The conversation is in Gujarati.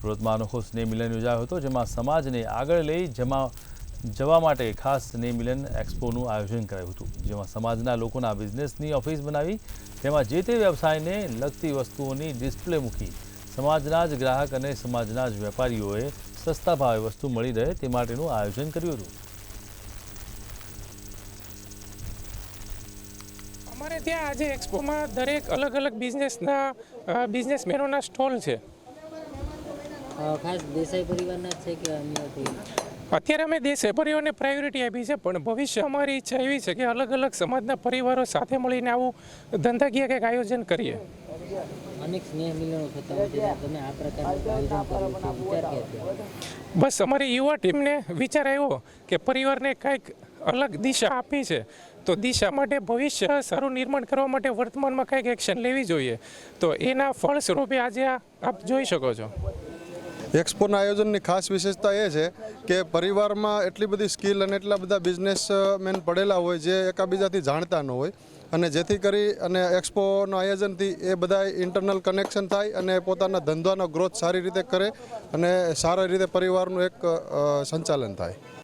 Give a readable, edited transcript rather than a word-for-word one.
સુરતમાં અનોખો સ્નેહ મિલન યોજાયો હતો, જેમાં સમાજને આગળ લઈ જવા માટે ખાસ સ્નેહ મિલન એક્સપોનું આયોજન કરાયું હતું, જેમાં સમાજના લોકોના બિઝનેસની ઓફિસ બનાવી તેમાં જે તે વ્યવસાયને લગતી વસ્તુઓની ડિસ્પ્લે મૂકી સમાજના જ ગ્રાહક અને સમાજના જ વેપારીઓએ સસ્તા ભાવે વસ્તુ મળી રહે તે માટેનું આયોજન કર્યું હતું। અમારે ત્યાં આજે એક્સપોમાં દરેક અલગ અલગ બિઝનેસમેનોના સ્ટોલ છે। ખાસ દેસાઈ પરિવારના છે કે અન્યથી? અત્યારે અમે દેસાઈ પરિવારને પ્રાયોરિટી આપી છે, પણ ભવિષ્ય અમારી ઈચ્છા એવી છે કે અલગ અલગ સમાજના પરિવારો સાથે મળીને આવું ધંધાકીય કંઈક આયોજન કરીએ। અનેક સ્નેહ મિલનો થતા હોય છે, તમે આ પ્રકારનું આયોજન કર્યું છે, વિચાર ક્યાંથી? બસ અમારી યુવા ટીમને વિચાર આવ્યો કે પરિવારને કંઈક અલગ દિશા આપી છે, તો દિશા માટે ભવિષ્ય સારું નિર્માણ કરવા માટે વર્તમાનમાં કંઈક એક્શન લેવી જોઈએ, તો એના ફળ સ્વરૂપે આજે આપ જોઈ શકો છો। એક્સપોના આયોજનની ખાસ વિશેષતા એ છે કે પરિવારમાં એટલી બધી સ્કિલ અને એટલા બધા બિઝનેસમેન પડેલા હોય જે એકાબીજાથી જાણતા ન હોય, અને જેથી કરી અને એક્સપોના આયોજનથી એ બધા ઇન્ટરનલ કનેક્શન થાય અને પોતાના ધંધાનો ગ્રોથ સારી રીતે કરે અને સારી રીતે પરિવારનું એક સંચાલન થાય।